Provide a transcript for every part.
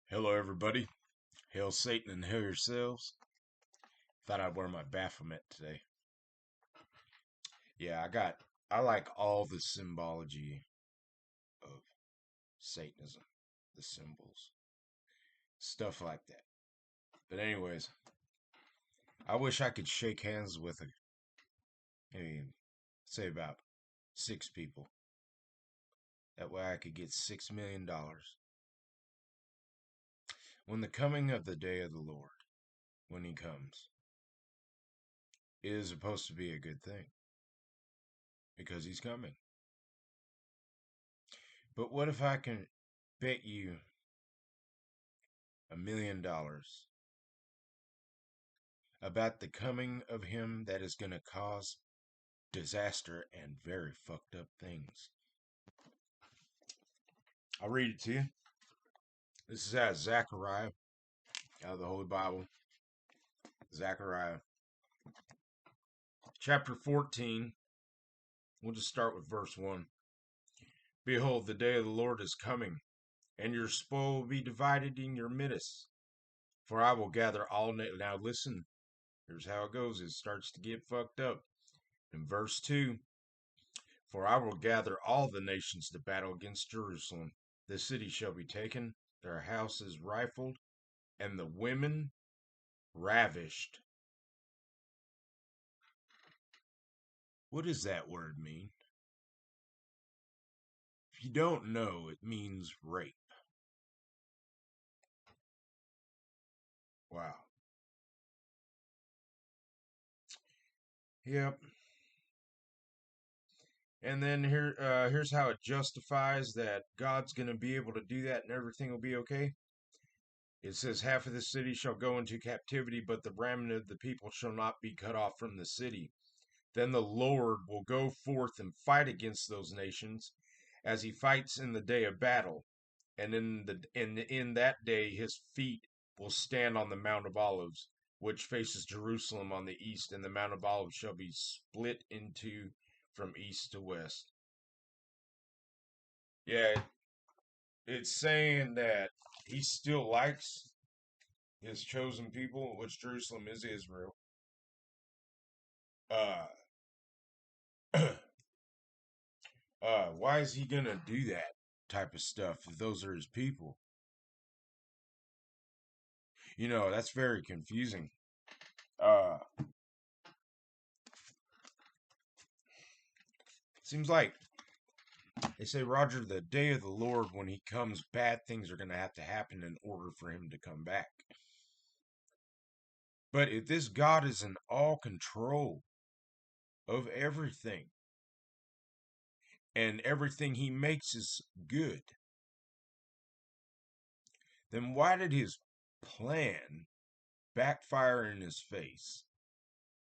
Hello, everybody. Hail Satan and hail yourselves. Thought I'd wear my Baphomet today. Yeah, I like all the symbology of Satanism, the symbols, stuff like that. But, anyways, I wish I could shake hands with maybe, say about 6 people. That way I could get $6 million. When the coming of the day of the Lord, when he comes, is supposed to be a good thing because he's coming. But what if I can bet you $1 million about the coming of him that is going to cause disaster and very fucked up things? I'll read it to you. This is out of Zechariah, out of the Holy Bible. Zechariah, chapter 14. We'll just start with verse 1. Behold, the day of the Lord is coming, and your spoil will be divided in your midst. For I will gather all. Now listen, here's how it goes. It starts to get fucked up. In verse 2, for I will gather all the nations to battle against Jerusalem. The city shall be taken, their houses rifled, and the women ravished. What does that word mean? If you don't know, it means rape. Wow. Yep. And then here's how it justifies that God's going to be able to do that and everything will be okay. It says, half of the city shall go into captivity, but the remnant of the people shall not be cut off from the city. Then the Lord will go forth and fight against those nations, as he fights in the day of battle. And in that day his feet will stand on the Mount of Olives, which faces Jerusalem on the east, and the Mount of Olives shall be split into from east to west. Yeah, it's saying that he still likes his chosen people, which Jerusalem is Israel. Uh, why is he gonna do that type of stuff if those are his people? That's very confusing. Uh, seems like they say, Roger, the day of the Lord, when he comes, bad things are gonna have to happen in order for him to come back. But if this God is in all control of everything, and everything he makes is good, then why did his plan backfire in his face?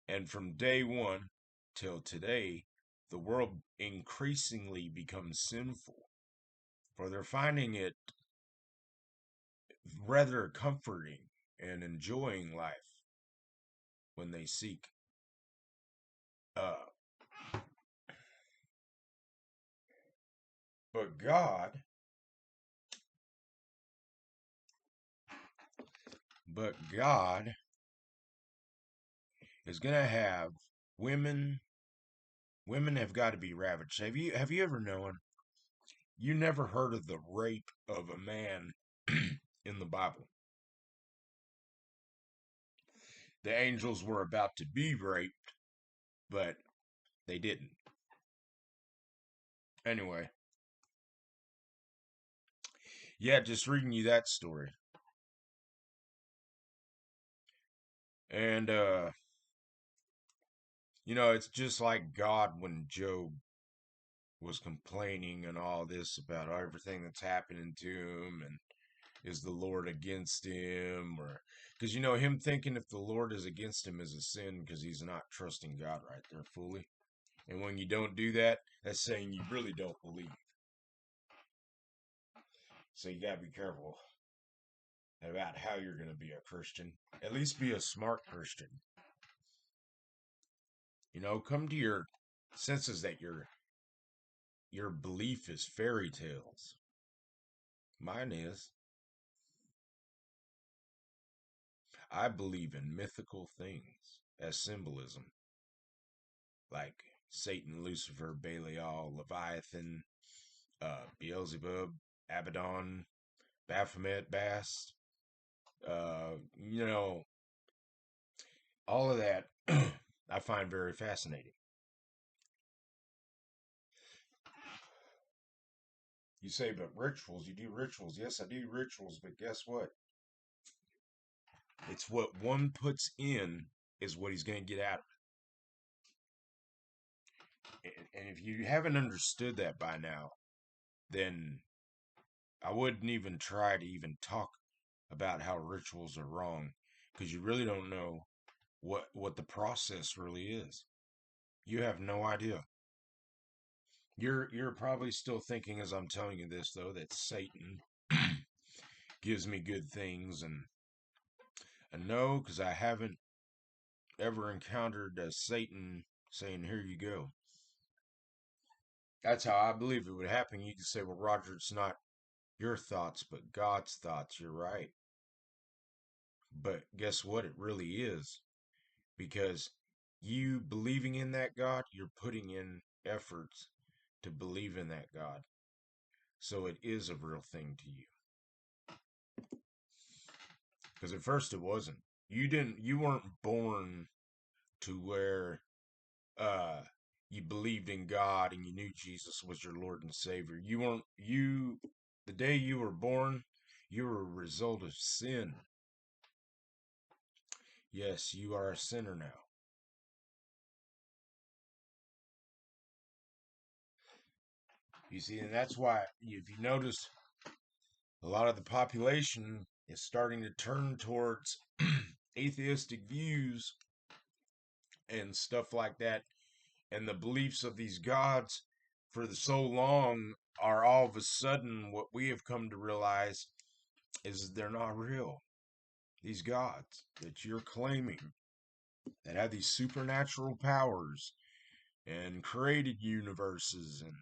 And from day one till today, the world increasingly becomes sinful, for they're finding it rather comforting and enjoying life when they seek uh but God is gonna have women have got to be ravaged. Have you ever known, you never heard of the rape of a man in the Bible? The angels were about to be raped, but they didn't. Anyway, yeah, just reading you that story. And it's just like God when Job was complaining and all this about everything that's happening to him, and is the Lord against him? Or because him thinking if the Lord is against him is a sin because he's not trusting God right there fully. And when you don't do that, that's saying you really don't believe. So you gotta be careful about how you're gonna be a Christian. At least be a smart Christian. Come to your senses that your belief is fairy tales. Mine is. I believe in mythical things as symbolism, like Satan, Lucifer, Belial, Leviathan, Beelzebub, Abaddon, Baphomet, Bast. You know, all of that I find very fascinating. You say, but rituals, you do rituals. Yes, I do rituals, but guess what? It's what one puts in is what he's going to get out of it. And if you haven't understood that by now, then I wouldn't even try to even talk about how rituals are wrong because you really don't know what the process really is. You have no idea. You're probably still thinking as I'm telling you this though that Satan gives me good things and no, because I haven't ever encountered a Satan saying, "Here you go." That's how I believe it would happen. You could say, "Well, Roger, it's not your thoughts, but God's thoughts." You're right, but guess what? It really is because you believing in that God, you're putting in efforts to believe in that God. So it is a real thing to you. Because at first it wasn't. You weren't born to where uh you believed in God and you knew Jesus was your Lord and Savior. You weren't you the day you were born, you were a result of sin. Yes, you are a sinner now. You see, and that's why if you notice a lot of the population is starting to turn towards atheistic views and stuff like that, and the beliefs of these gods for so long are all of a sudden what we have come to realize is they're not real. These gods that you're claiming that have these supernatural powers and created universes and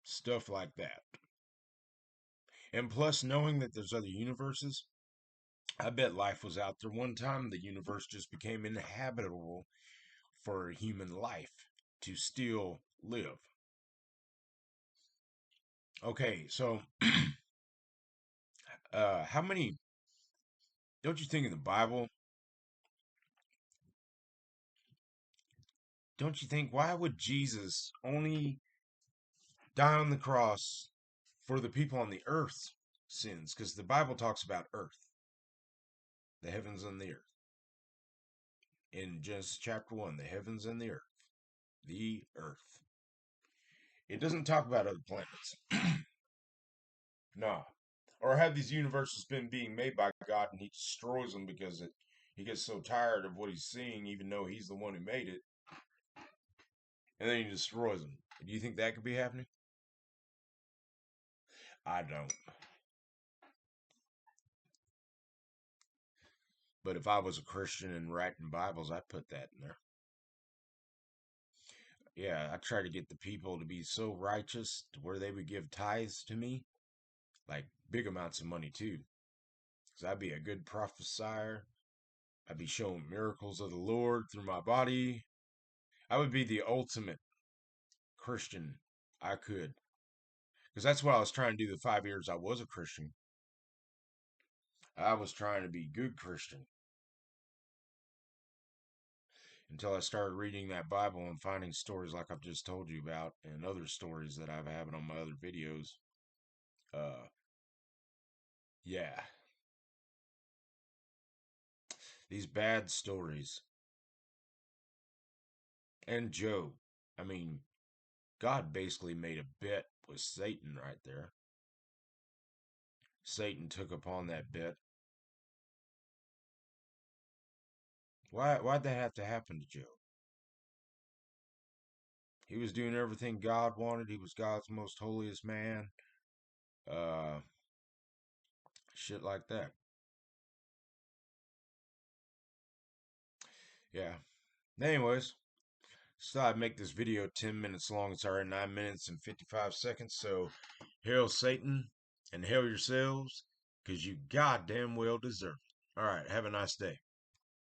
stuff like that. And plus, knowing that there's other universes, I bet life was out there one time. The universe just became inhabitable for human life to still live. Okay, so how many? Don't you think in the Bible? Don't you think why would Jesus only die on the cross for the people on the earth's sins? Because the Bible talks about earth, the heavens and the earth. In Genesis chapter 1, the heavens and the earth. The earth. It doesn't talk about other planets. No. Or have these universes been being made by God and he destroys them because he gets so tired of what he's seeing, even though he's the one who made it, and then he destroys them. Do you think that could be happening? I don't. But if I was a Christian and writing Bibles, I'd put that in there. Yeah, I try to get the people to be so righteous to where they would give tithes to me, like big amounts of money too. Because I'd be a good prophesier. I'd be showing miracles of the Lord through my body. I would be the ultimate Christian I could. Because that's what I was trying to do the 5 years I was a Christian. I was trying to be good Christian until I started reading that Bible and finding stories like I've just told you about and other stories that I've had on my other videos. Uh, yeah, these bad stories. And Job. I mean, God basically made a bet with Satan right there. Satan took upon that bet. Why'd that have to happen to Job? He was doing everything God wanted. He was God's most holiest man. Uh, Shit like that. Yeah. Anyways, so I'd make this video 10 minutes long. It's already 9 minutes and 55 seconds. So, hail Satan and hail yourselves, because you goddamn well deserve it. All right. Have a nice day.